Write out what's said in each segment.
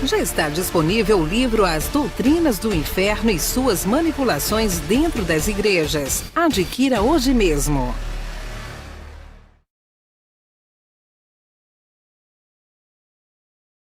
Já está disponível o livro As Doutrinas do Inferno e Suas Manipulações Dentro das Igrejas. Adquira hoje mesmo.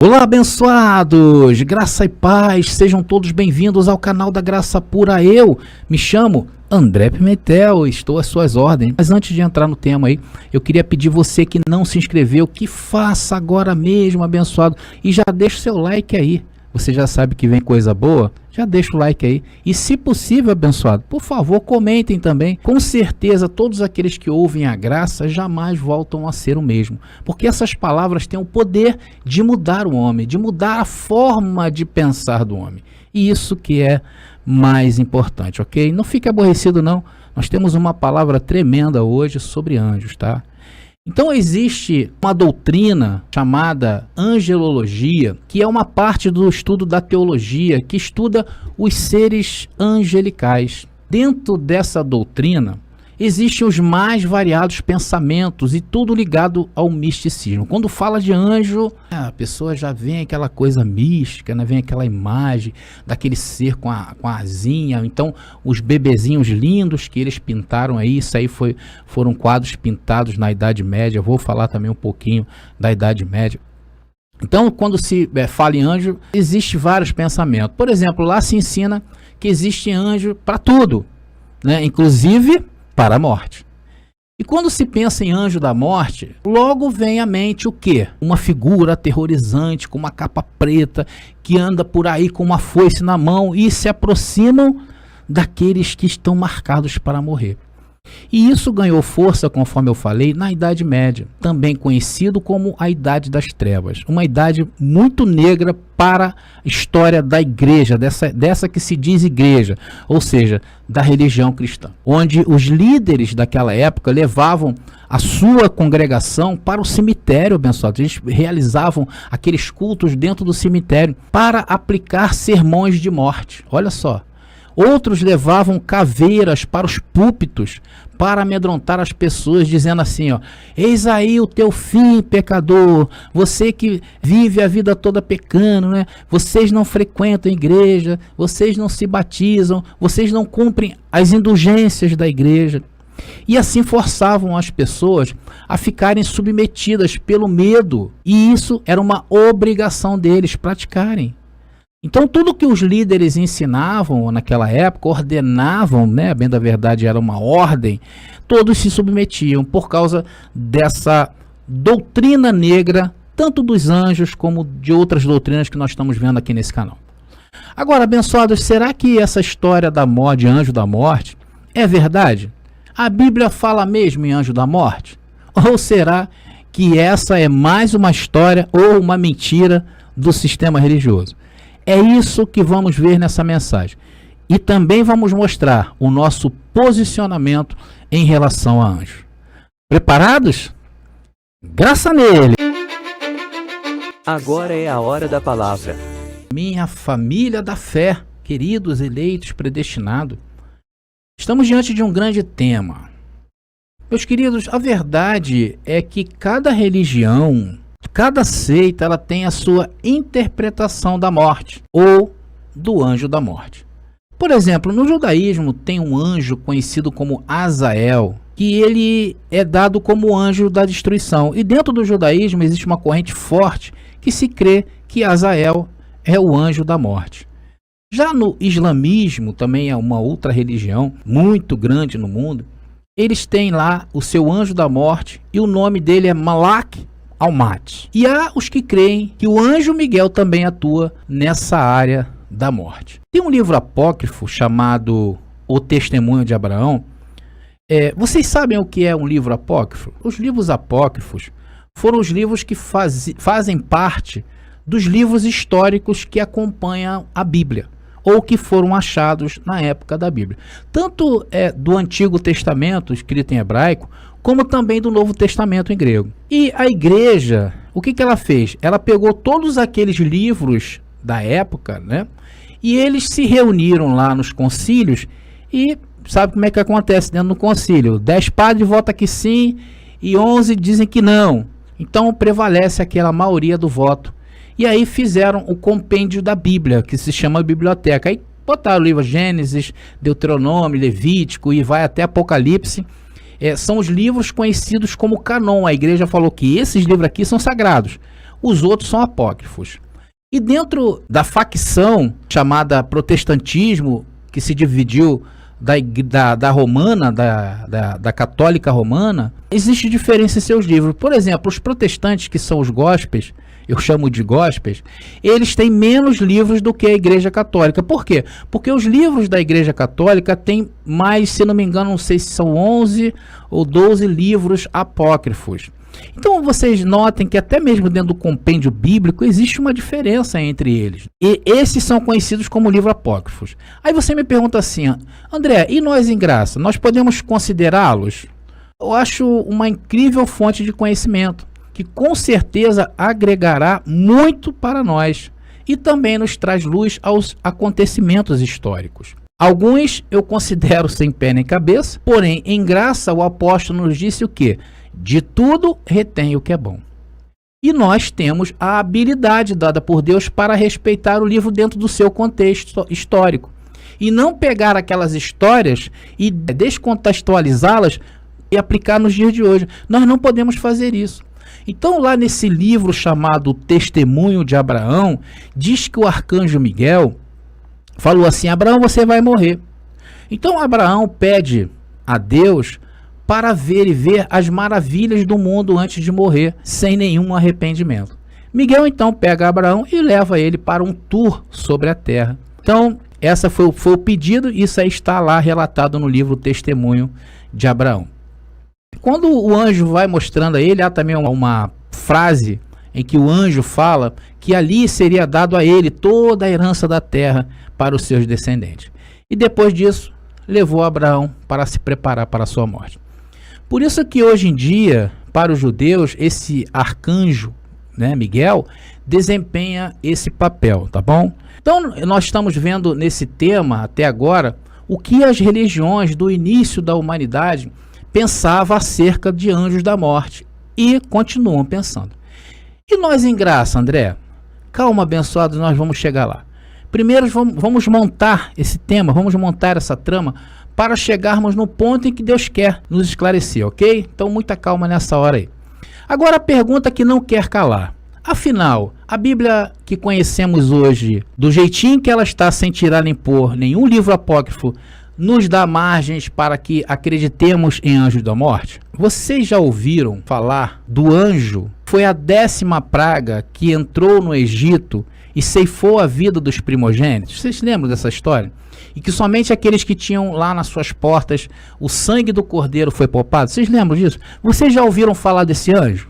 Olá, abençoados! Graça e paz, sejam todos bem-vindos ao canal da Graça Pura. Eu me chamo André Pimentel, estou às suas ordens. Mas antes de entrar no tema aí, eu queria pedir você que não se inscreveu, que faça agora mesmo, abençoado, e já deixa o seu like aí. Você já sabe que vem coisa boa? Já deixa o like aí. E se possível, abençoado, por favor, comentem também. Com certeza, todos aqueles que ouvem a graça jamais voltam a ser o mesmo. Porque essas palavras têm o poder de mudar o homem, de mudar a forma de pensar do homem. E isso que é mais importante, ok? Não fique aborrecido não. Nós temos uma palavra tremenda hoje sobre anjos, tá? Então existe uma doutrina chamada angelologia, que é uma parte do estudo da teologia que estuda os seres angelicais. Dentro dessa doutrina existem os mais variados pensamentos e tudo ligado ao misticismo. Quando fala de anjo, a pessoa já vem aquela coisa mística, né? Vem aquela imagem daquele ser com a asinha. Então, os bebezinhos lindos que eles pintaram aí, isso aí foram quadros pintados na Idade Média. Eu vou falar também um pouquinho da Idade Média. Então, quando se fala em anjo, existe vários pensamentos. Por exemplo, lá se ensina que existe anjo para tudo, né? Inclusive para a morte. E quando se pensa em anjo da morte, logo vem à mente o quê? Uma figura aterrorizante, com uma capa preta, que anda por aí com uma foice na mão e se aproximam daqueles que estão marcados para morrer. E isso ganhou força, conforme eu falei, na Idade Média, também conhecido como a Idade das Trevas. Uma idade muito negra para a história da igreja, dessa que se diz igreja, ou seja, da religião cristã. Onde os líderes daquela época levavam a sua congregação para o cemitério, abençoado. Eles realizavam aqueles cultos dentro do cemitério para aplicar sermões de morte. Olha só. Outros levavam caveiras para os púlpitos para amedrontar as pessoas, dizendo assim, ó: eis aí o teu fim, pecador, você que vive a vida toda pecando, né? Vocês não frequentam a igreja, vocês não se batizam, vocês não cumprem as indulgências da igreja. E assim forçavam as pessoas a ficarem submetidas pelo medo, e isso era uma obrigação deles praticarem. Então tudo que os líderes ensinavam naquela época, ordenavam, né, bem da verdade era uma ordem, todos se submetiam por causa dessa doutrina negra, tanto dos anjos como de outras doutrinas que nós estamos vendo aqui nesse canal. Agora, abençoados, será que essa história da morte, de anjo da morte, é verdade? A Bíblia fala mesmo em anjo da morte? Ou será que essa é mais uma história ou uma mentira do sistema religioso? É isso que vamos ver nessa mensagem. E também vamos mostrar o nosso posicionamento em relação a anjos. Preparados? Graça nele! Agora é a hora da palavra. Minha família da fé, queridos eleitos predestinados, estamos diante de um grande tema. Meus queridos, a verdade é que cada religião, cada seita, ela tem a sua interpretação da morte ou do anjo da morte. Por exemplo, no judaísmo tem um anjo conhecido como Azael, que ele é dado como anjo da destruição. E dentro do judaísmo existe uma corrente forte que se crê que Azael é o anjo da morte. Já no islamismo, também é uma outra religião muito grande no mundo, eles têm lá o seu anjo da morte e o nome dele é Malak Almat. E há os que creem que o anjo Miguel também atua nessa área da morte. Tem um livro apócrifo chamado O Testemunho de Abraão. Vocês sabem o que é um livro apócrifo? Os livros apócrifos foram os livros que fazem parte dos livros históricos que acompanham a Bíblia, ou que foram achados na época da Bíblia. Tanto do Antigo Testamento, escrito em hebraico, como também do Novo Testamento em grego. E a igreja, o que ela fez? Ela pegou todos aqueles livros da época, né? E eles se reuniram lá nos concílios e sabe como é que acontece dentro do concílio? 10 padres votam que sim e 11 dizem que não. Então prevalece aquela maioria do voto. E aí fizeram o compêndio da Bíblia, que se chama biblioteca. Aí botaram o livro Gênesis, Deuteronômio, Levítico e vai até Apocalipse. São os livros conhecidos como canon. A igreja falou que esses livros aqui são sagrados, os outros são apócrifos. E dentro da facção chamada protestantismo, que se dividiu da romana, da católica romana, existe diferença em seus livros. Por exemplo, os protestantes, que são os gospels, eu chamo de gospels, eles têm menos livros do que a igreja católica. Por quê? Porque os livros da igreja católica têm mais, se não me engano, não sei se são 11 ou 12 livros apócrifos. Então vocês notem que até mesmo dentro do compêndio bíblico existe uma diferença entre eles. E esses são conhecidos como livros apócrifos. Aí você me pergunta assim, André, e nós em graça? Nós podemos considerá-los? Eu acho uma incrível fonte de conhecimento, que com certeza agregará muito para nós e também nos traz luz aos acontecimentos históricos. Alguns eu considero sem pé nem cabeça, porém, em graça, o apóstolo nos disse o quê? De tudo retém o que é bom. E nós temos a habilidade dada por Deus para respeitar o livro dentro do seu contexto histórico. E não pegar aquelas histórias e descontextualizá-las e aplicar nos dias de hoje. Nós não podemos fazer isso. Então, lá nesse livro chamado Testemunho de Abraão, diz que o arcanjo Miguel falou assim: Abraão, você vai morrer. Então, Abraão pede a Deus para ver as maravilhas do mundo antes de morrer, sem nenhum arrependimento. Miguel, então, pega Abraão e leva ele para um tour sobre a terra. Então, essa foi o pedido, isso aí está lá relatado no livro Testemunho de Abraão. Quando o anjo vai mostrando a ele, há também uma frase em que o anjo fala que ali seria dado a ele toda a herança da terra para os seus descendentes. E depois disso, levou Abraão para se preparar para a sua morte. Por isso que hoje em dia, para os judeus, esse arcanjo, Miguel, desempenha esse papel, tá bom? Então, nós estamos vendo nesse tema, até agora, o que as religiões do início da humanidade pensavam acerca de anjos da morte e continuam pensando. E nós em graça, André? Calma, abençoados, nós vamos chegar lá. Primeiro vamos montar esse tema, vamos montar essa trama para chegarmos no ponto em que Deus quer nos esclarecer, ok? Então muita calma nessa hora aí. Agora a pergunta que não quer calar. Afinal, a Bíblia que conhecemos hoje, do jeitinho que ela está, sem tirar nem pôr nenhum livro apócrifo, nos dá margens para que acreditemos em anjos da morte? Vocês já ouviram falar do anjo? Foi a 10ª praga que entrou no Egito e ceifou a vida dos primogênitos. Vocês lembram dessa história? E que somente aqueles que tinham lá nas suas portas o sangue do cordeiro foi poupado. Vocês lembram disso? Vocês já ouviram falar desse anjo?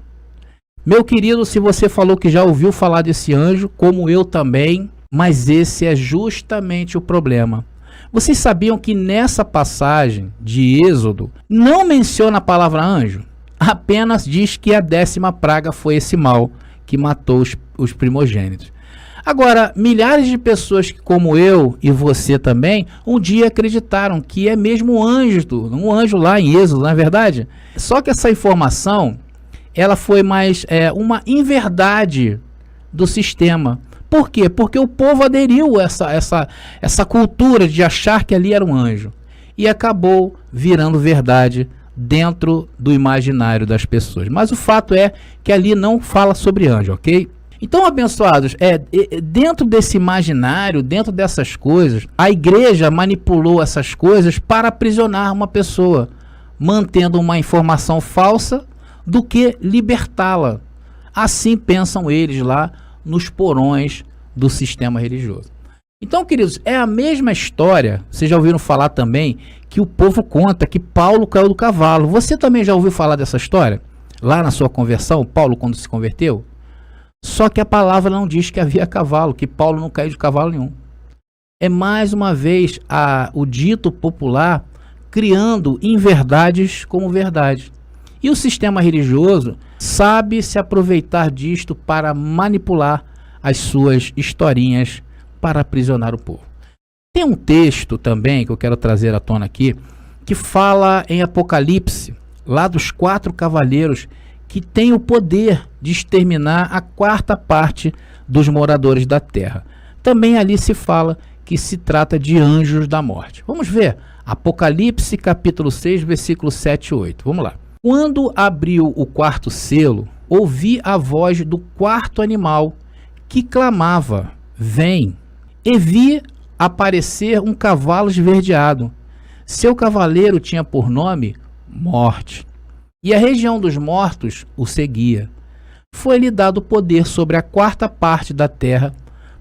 Meu querido, se você falou que já ouviu falar desse anjo, como eu também, mas esse é justamente o problema. Vocês sabiam que nessa passagem de Êxodo não menciona a palavra anjo? Apenas diz que a 10ª praga foi esse mal que matou os primogênitos. Agora, milhares de pessoas que, como eu e você também, um dia acreditaram que é mesmo um anjo lá em Êxodo, não é verdade? Só que essa informação, ela foi mais uma inverdade do sistema. Por quê? Porque o povo aderiu a essa cultura de achar que ali era um anjo. E acabou virando verdade dentro do imaginário das pessoas. Mas o fato é que ali não fala sobre anjo, ok? Então, abençoados, dentro desse imaginário, dentro dessas coisas, a igreja manipulou essas coisas para aprisionar uma pessoa, mantendo uma informação falsa do que libertá-la. Assim pensam eles lá nos porões do sistema religioso. Então, queridos, é a mesma história. Vocês já ouviram falar também que o povo conta que Paulo caiu do cavalo. Você também já ouviu falar dessa história? Lá na sua conversão, Paulo quando se converteu? Só que a palavra não diz que havia cavalo, que Paulo não caiu de cavalo nenhum. É mais uma vez o dito popular criando inverdades como verdade. E o sistema religioso sabe se aproveitar disto para manipular as suas historinhas para aprisionar o povo. Tem um texto também que eu quero trazer à tona aqui, que fala em Apocalipse, lá dos 4 cavaleiros que tem o poder de exterminar a 4ª parte dos moradores da terra. Também ali se fala que se trata de anjos da morte. Vamos ver. Apocalipse capítulo 6, versículos 7 e 8. Vamos lá. Quando abriu o quarto selo, ouvi a voz do quarto animal que clamava: vem! E vi aparecer um cavalo esverdeado. Seu cavaleiro tinha por nome Morte, e a região dos mortos o seguia. Foi-lhe dado poder sobre a quarta parte da terra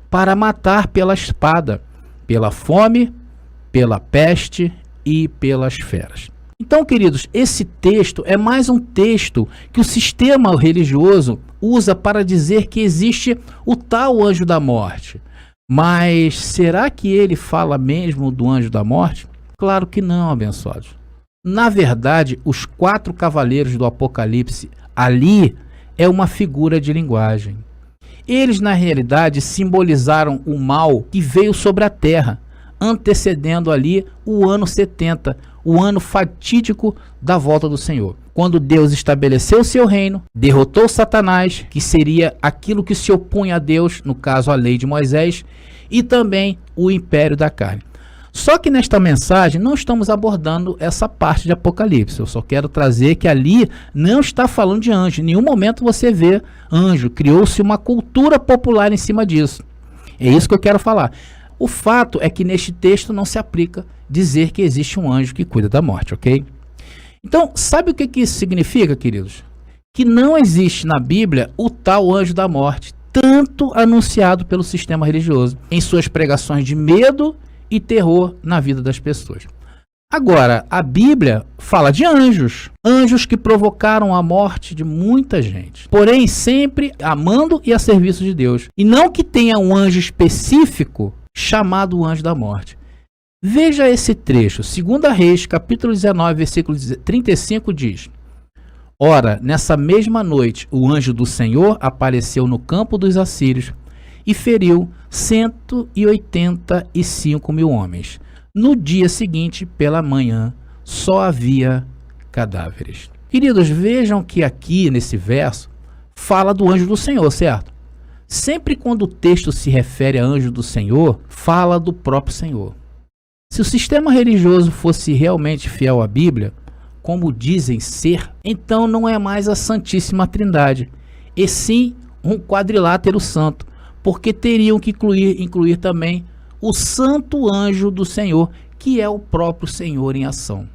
para matar pela espada, pela fome, pela peste e pelas feras. Então, queridos, esse texto é mais um texto que o sistema religioso usa para dizer que existe o tal anjo da morte. Mas será que ele fala mesmo do anjo da morte? Claro que não, abençoados. Na verdade, os 4 cavaleiros do Apocalipse ali é uma figura de linguagem. Eles, na realidade, simbolizaram o mal que veio sobre a terra, antecedendo ali o ano 70, o ano fatídico da volta do Senhor. Quando Deus estabeleceu o seu reino, derrotou Satanás, que seria aquilo que se opunha a Deus, no caso a lei de Moisés, e também o império da carne. Só que nesta mensagem não estamos abordando essa parte de Apocalipse. Eu só quero trazer que ali não está falando de anjo. Em nenhum momento você vê anjo. Criou-se uma cultura popular em cima disso. É isso que eu quero falar. O fato é que neste texto não se aplica dizer que existe um anjo que cuida da morte, ok? Então, sabe o que isso significa, queridos? Que não existe na Bíblia o tal anjo da morte, tanto anunciado pelo sistema religioso, em suas pregações de medo e terror na vida das pessoas. Agora, a Bíblia fala de anjos, anjos que provocaram a morte de muita gente, porém sempre amando e a serviço de Deus, e não que tenha um anjo específico chamado anjo da morte. Veja esse trecho, 2 Reis, capítulo 19, versículo 35 diz: ora, nessa mesma noite, o anjo do Senhor apareceu no campo dos assírios e feriu 185 mil homens. No dia seguinte, pela manhã, só havia cadáveres. Queridos, vejam que aqui nesse verso fala do anjo do Senhor, certo? Sempre quando o texto se refere a anjo do Senhor, fala do próprio Senhor. Se o sistema religioso fosse realmente fiel à Bíblia, como dizem ser, então não é mais a Santíssima Trindade, e sim um quadrilátero santo, porque teriam que incluir também o santo anjo do Senhor, que é o próprio Senhor em ação.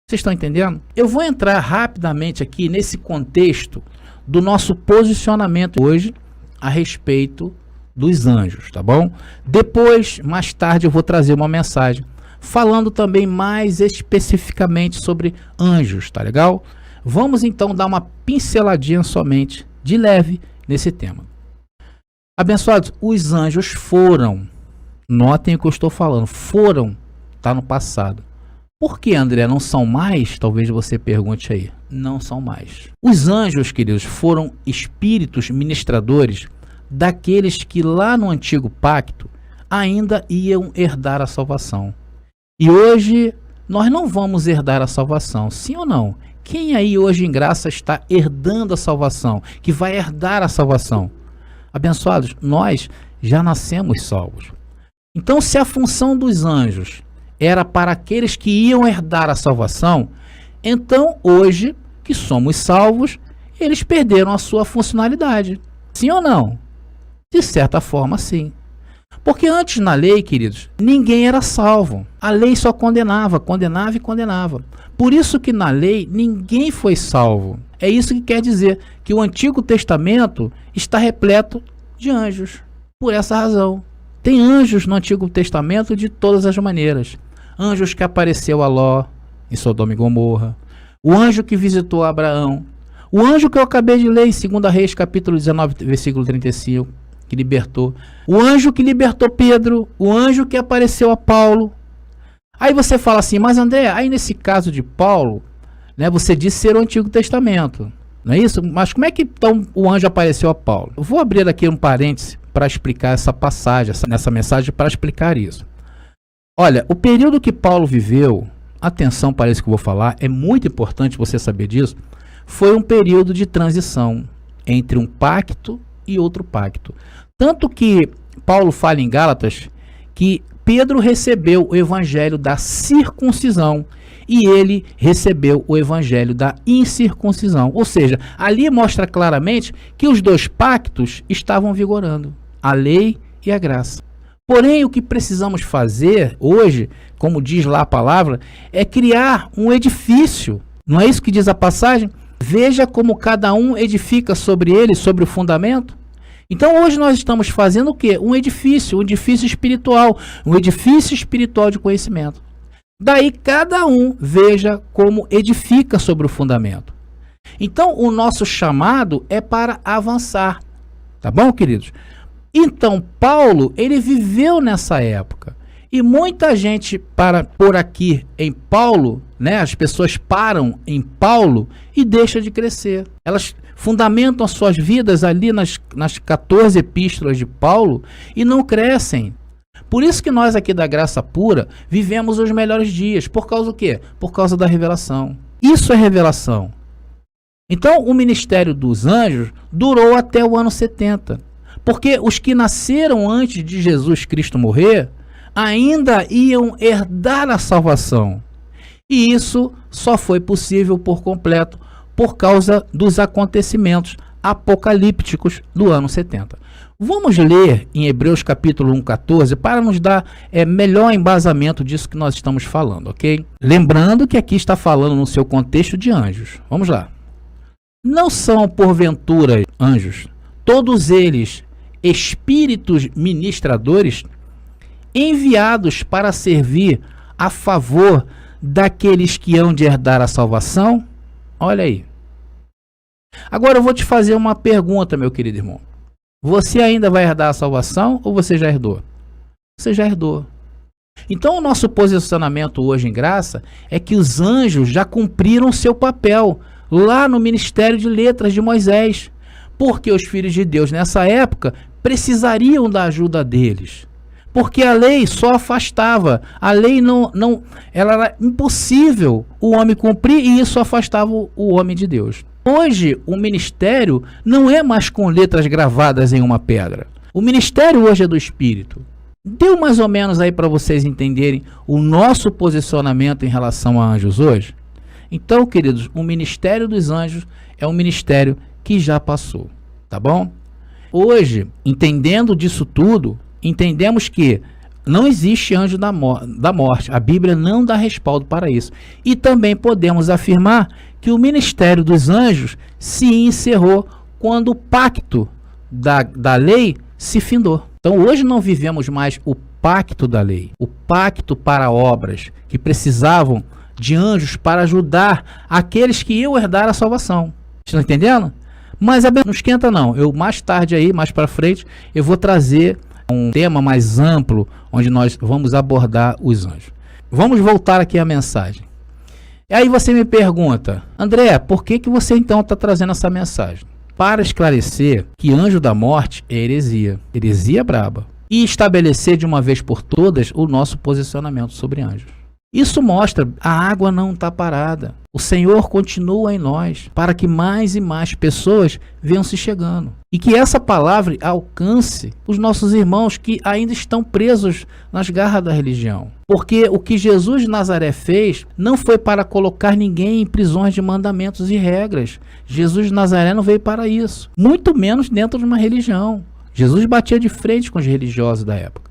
Vocês estão entendendo? Eu vou entrar rapidamente aqui nesse contexto do nosso posicionamento hoje a respeito dos anjos, tá bom? Depois, mais tarde, eu vou trazer uma mensagem falando também mais especificamente sobre anjos, tá legal? Vamos então dar uma pinceladinha somente, de leve, nesse tema. Abençoados, os anjos foram, notem o que eu estou falando, foram, tá no passado. Por que, André, não são mais? Talvez você pergunte aí. Não são mais. Os anjos, queridos, foram espíritos ministradores daqueles que lá no antigo pacto ainda iam herdar a salvação. E hoje nós não vamos herdar a salvação, sim ou não? Quem aí hoje em graça está herdando a salvação, que vai herdar a salvação? Abençoados, nós já nascemos salvos. Então, se a função dos anjos era para aqueles que iam herdar a salvação, então hoje que somos salvos, eles perderam a sua funcionalidade. Sim ou não? De certa forma, sim. Porque antes na lei, queridos, ninguém era salvo. A lei só condenava, condenava e condenava. Por isso que na lei ninguém foi salvo. É isso que quer dizer que o Antigo Testamento está repleto de anjos. Por essa razão. Tem anjos no Antigo Testamento de todas as maneiras. Anjos que apareceu a Ló em Sodoma e Gomorra. O anjo que visitou Abraão. O anjo que eu acabei de ler em 2 Reis, capítulo 19, versículo 35. Que libertou. O anjo que libertou Pedro. O anjo que apareceu a Paulo. Aí você fala assim, mas André, aí nesse caso de Paulo, né, você disse ser o Antigo Testamento. Não é isso? Mas como é que então o anjo apareceu a Paulo? Eu vou abrir aqui um parêntese para explicar essa passagem, nessa mensagem, para explicar isso. Olha, o período que Paulo viveu, atenção para isso que eu vou falar, é muito importante você saber disso, foi um período de transição entre um pacto e outro pacto. Tanto que Paulo fala em Gálatas que Pedro recebeu o evangelho da circuncisão e ele recebeu o evangelho da incircuncisão. Ou seja, ali mostra claramente que os dois pactos estavam vigorando, a lei e a graça. Porém, o que precisamos fazer hoje, como diz lá a palavra, é criar um edifício. Não é isso que diz a passagem? Veja como cada um edifica sobre ele, sobre o fundamento. Então hoje nós estamos fazendo o quê? Um edifício espiritual, um edifício espiritual de conhecimento. Daí cada um veja como edifica sobre o fundamento. Então o nosso chamado é para avançar, tá bom, queridos? Então Paulo, ele viveu nessa época. E muita gente para por aqui em Paulo, né? As pessoas param em Paulo e deixam de crescer. Elas fundamentam as suas vidas ali nas 14 epístolas de Paulo e não crescem. Por isso que nós aqui da Graça Pura vivemos os melhores dias. Por causa do quê? Por causa da revelação. Isso é revelação. Então o ministério dos anjos durou até o ano 70. Porque os que nasceram antes de Jesus Cristo morrer ainda iam herdar a salvação. E isso só foi possível por completo por causa dos acontecimentos apocalípticos do ano 70. Vamos ler em Hebreus capítulo 1:14 para nos dar melhor embasamento disso que nós estamos falando, ok? Lembrando que aqui está falando no seu contexto de anjos. Vamos lá. Não são porventura anjos, todos eles espíritos ministradores, enviados para servir a favor daqueles que hão de herdar a salvação? Olha aí. Agora eu vou te fazer uma pergunta, meu querido irmão. Você ainda vai herdar a salvação ou você já herdou? Você já herdou. Então o nosso posicionamento hoje em graça é que os anjos já cumpriram o seu papel lá no ministério de letras de Moisés. Porque os filhos de Deus nessa época precisariam da ajuda deles. Porque a lei só afastava, a lei ela era impossível o homem cumprir e isso afastava o homem de Deus. Hoje o ministério não é mais com letras gravadas em uma pedra. O ministério hoje é do Espírito. Deu mais ou menos aí para vocês entenderem o nosso posicionamento em relação a anjos hoje? Então, queridos, o ministério dos anjos é um ministério que já passou, tá bom? Hoje, entendendo disso tudo, entendemos que não existe anjo da morte. A Bíblia não dá respaldo para isso. E também podemos afirmar que o ministério dos anjos se encerrou quando o pacto da lei se findou. Então hoje não vivemos mais o pacto da lei, o pacto para obras que precisavam de anjos para ajudar aqueles que iam herdar a salvação. Estão entendendo? Mas não esquenta não. Eu mais tarde aí, mais para frente, eu vou trazer um tema mais amplo onde nós vamos abordar os anjos. Vamos voltar aqui à mensagem. E aí você me pergunta, André, por que você então está trazendo essa mensagem? Para esclarecer que anjo da morte é heresia braba, e estabelecer de uma vez por todas o nosso posicionamento sobre anjos. Isso mostra a água não está parada. O Senhor continua em nós para que mais e mais pessoas venham se chegando. E que essa palavra alcance os nossos irmãos que ainda estão presos nas garras da religião. Porque o que Jesus de Nazaré fez não foi para colocar ninguém em prisões de mandamentos e regras. Jesus de Nazaré não veio para isso. Muito menos dentro de uma religião. Jesus batia de frente com os religiosos da época.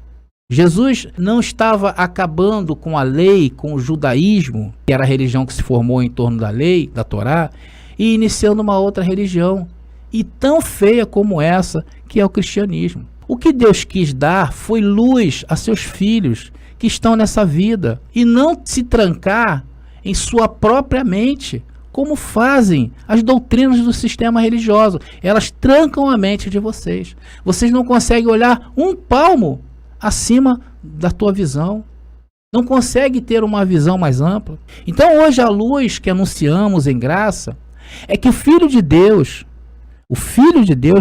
Jesus não estava acabando com a lei, com o judaísmo, que era a religião que se formou em torno da lei, da Torá, e iniciando uma outra religião, e tão feia como essa, que é o cristianismo. O que Deus quis dar foi luz a seus filhos que estão nessa vida, e não se trancar em sua própria mente, como fazem as doutrinas do sistema religioso. Elas trancam a mente de vocês. Vocês não conseguem olhar um palmo acima da tua visão, não consegue ter uma visão mais ampla. Então hoje a luz que anunciamos em graça é que o Filho de Deus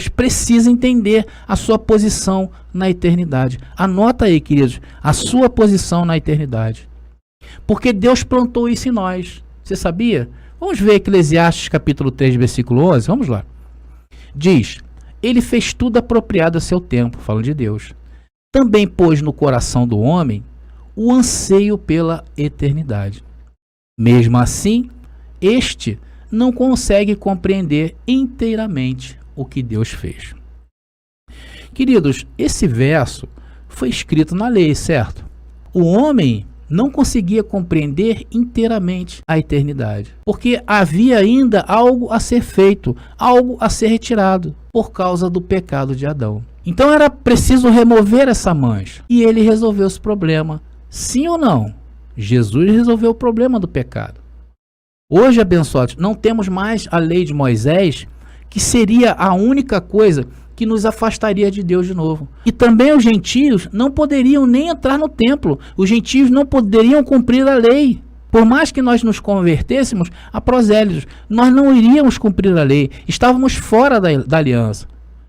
precisa entender a sua posição na eternidade. Anota aí, queridos, a sua posição na eternidade, porque Deus plantou isso em nós. Você sabia? Vamos ver Eclesiastes capítulo 3 versículo 11, vamos lá. Diz: ele fez tudo apropriado a seu tempo, falando de Deus. Também pôs no coração do homem o anseio pela eternidade. Mesmo assim, este não consegue compreender inteiramente o que Deus fez. Queridos, esse verso foi escrito na lei, certo? O homem não conseguia compreender inteiramente a eternidade, porque havia ainda algo a ser feito, algo a ser retirado, por causa do pecado de Adão. Então era preciso remover essa mancha, e ele resolveu esse problema. Sim ou não? Jesus resolveu o problema do pecado. Hoje, abençoados, não temos mais a lei de Moisés, que seria a única coisa que nos afastaria de Deus de novo. E também os gentios não poderiam nem entrar no templo. Os gentios não poderiam cumprir a lei. Por mais que nós nos convertêssemos a prosélitos, nós não iríamos cumprir a lei. Estávamos fora da aliança,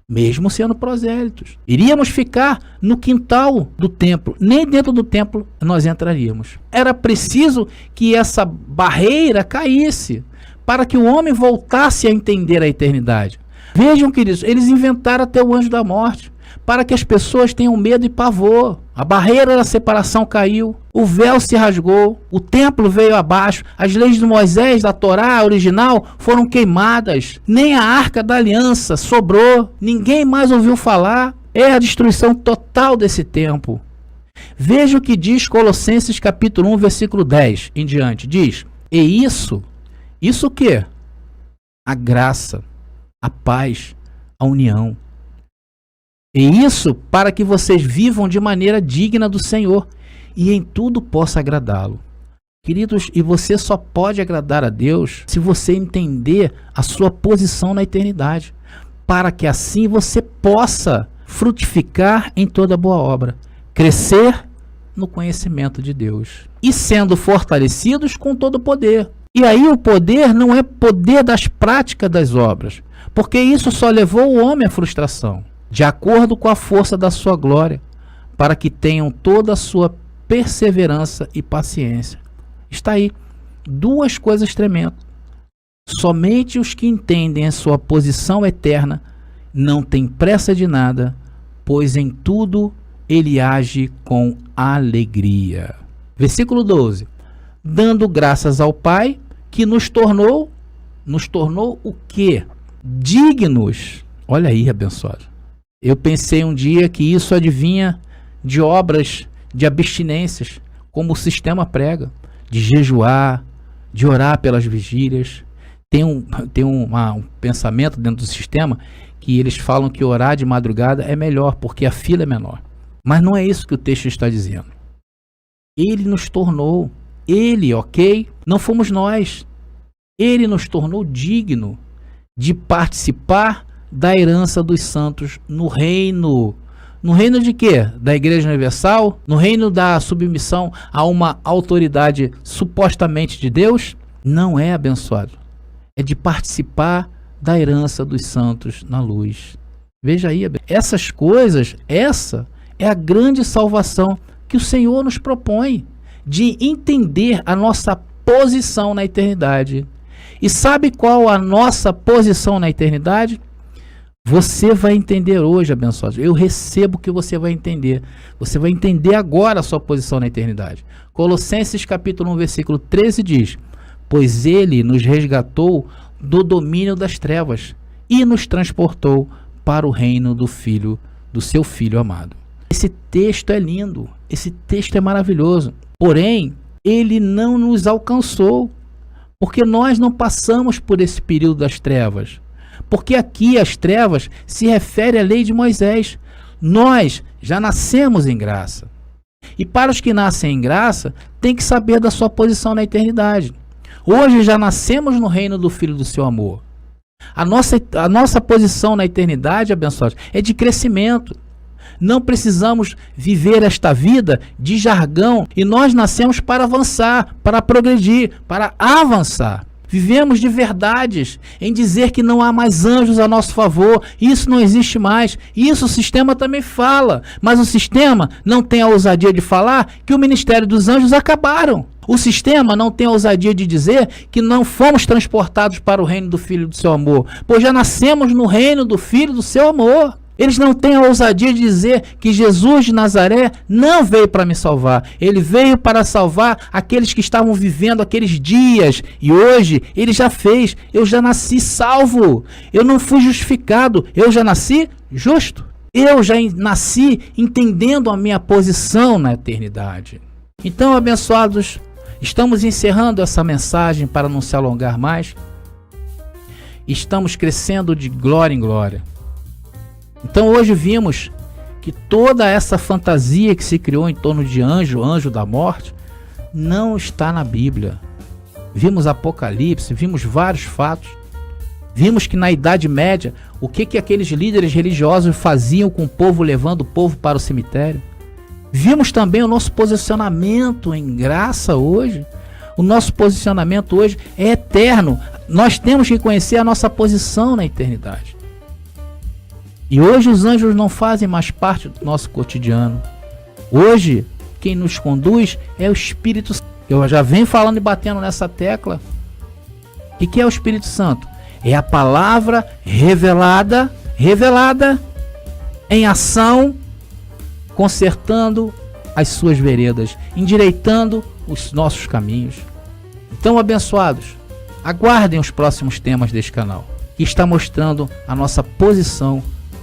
mesmo sendo prosélitos. Iríamos ficar no quintal do templo. Nem dentro do templo nós entraríamos. Era preciso que essa barreira caísse para que o homem voltasse a entender a eternidade. Vejam, queridos, eles inventaram até o anjo da morte, para que as pessoas tenham medo e pavor. A barreira da separação caiu, o véu se rasgou, o templo veio abaixo, as leis de Moisés, da Torá original, foram queimadas, nem a arca da aliança sobrou, ninguém mais ouviu falar. É a destruição total desse tempo. Veja o que diz Colossenses capítulo 1, versículo 10 em diante. Diz, e isso o quê? A graça, a paz, a união. E isso para que vocês vivam de maneira digna do Senhor e em tudo possa agradá-lo. Queridos, e você só pode agradar a Deus se você entender a sua posição na eternidade, para que assim você possa frutificar em toda boa obra, crescer no conhecimento de Deus e sendo fortalecidos com todo o poder. E aí o poder não é poder das práticas das obras, porque isso só levou o homem à frustração, de acordo com a força da sua glória, para que tenham toda a sua perseverança e paciência. Está aí, duas coisas tremendas. Somente os que entendem a sua posição eterna não têm pressa de nada, pois em tudo ele age com alegria. Versículo 12. Dando graças ao Pai, que nos tornou o quê? Dignos. Olha aí, abençoado. Eu pensei um dia que isso adivinha de obras de abstinências, como o sistema prega, de jejuar, de orar pelas vigílias. Tem um pensamento dentro do sistema que eles falam que orar de madrugada é melhor, porque a fila é menor. Mas não é isso que o texto está dizendo. Ele nos tornou, ok? Não fomos nós. Ele nos tornou digno de participar da herança dos santos no reino. No reino de quê? Da Igreja Universal? No reino da submissão a uma autoridade supostamente de Deus? Não é, abençoado. É de participar da herança dos santos na luz. Veja aí, essas coisas, essa é a grande salvação que o Senhor nos propõe, de entender a nossa posição na eternidade. E sabe qual a nossa posição na eternidade? Você vai entender hoje, abençoado. Eu recebo que você vai entender. Você vai entender agora a sua posição na eternidade. Colossenses capítulo 1, versículo 13 diz: pois ele nos resgatou do domínio das trevas e nos transportou para o reino do seu Filho amado. Esse texto é lindo, esse texto é maravilhoso. Porém, ele não nos alcançou, porque nós não passamos por esse período das trevas. Porque aqui as trevas se refere à lei de Moisés. Nós já nascemos em graça. E para os que nascem em graça, tem que saber da sua posição na eternidade. Hoje já nascemos no reino do Filho do seu amor. A nossa posição na eternidade, abençoados, é de crescimento. Não precisamos viver esta vida de jargão, e nós nascemos para avançar, para progredir, para avançar. Vivemos de verdades, em dizer que não há mais anjos a nosso favor. Isso não existe mais. Isso o sistema também fala. Mas o sistema não tem a ousadia de falar que o ministério dos anjos acabaram. O sistema não tem a ousadia de dizer que não fomos transportados para o reino do Filho do seu amor, pois já nascemos no reino do Filho do seu amor. Eles não têm a ousadia de dizer que Jesus de Nazaré não veio para me salvar. Ele veio para salvar aqueles que estavam vivendo aqueles dias. E hoje ele já fez. Eu já nasci salvo. Eu não fui justificado. Eu já nasci justo. Eu já nasci entendendo a minha posição na eternidade. Então, abençoados, estamos encerrando essa mensagem para não se alongar mais. Estamos crescendo de glória em glória. Então hoje vimos que toda essa fantasia que se criou em torno de anjo da morte, não está na Bíblia. Vimos Apocalipse, vimos vários fatos. Vimos que na Idade Média, o que aqueles líderes religiosos faziam com o povo, levando o povo para o cemitério. Vimos também o nosso posicionamento em graça hoje. O nosso posicionamento hoje é eterno. Nós temos que conhecer a nossa posição na eternidade. E hoje os anjos não fazem mais parte do nosso cotidiano. Hoje, quem nos conduz é o Espírito Santo. Eu já venho falando e batendo nessa tecla. O que é o Espírito Santo? É a palavra revelada em ação, consertando as suas veredas, endireitando os nossos caminhos. Então, abençoados, aguardem os próximos temas deste canal, que está mostrando a nossa posição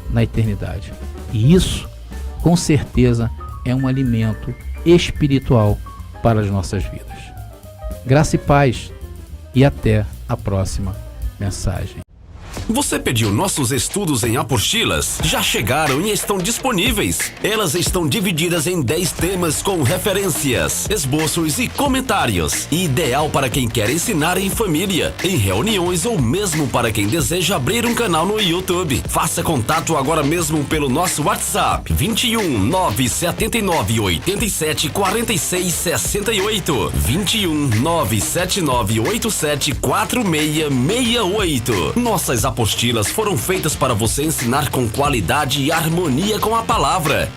na eternidade. E isso, com certeza, é um alimento espiritual para as nossas vidas. Graça e paz, e até a próxima mensagem. Você pediu nossos estudos em apostilas? Já chegaram e estão disponíveis. Elas estão divididas em 10 temas com referências, esboços e comentários. Ideal para quem quer ensinar em família, em reuniões ou mesmo para quem deseja abrir um canal no YouTube. Faça contato agora mesmo pelo nosso WhatsApp 21 979 87 46 68 21 979 87 46 68. Nossas apostilas foram feitas para você ensinar com qualidade e harmonia com a palavra.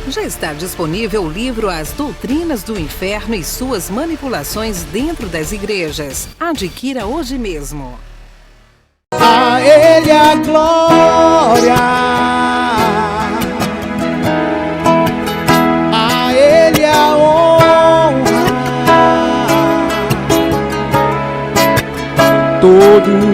Já está disponível o livro As Doutrinas do Inferno e Suas Manipulações Dentro das Igrejas. Adquira hoje mesmo. A Ele a glória, a Ele a honra, todo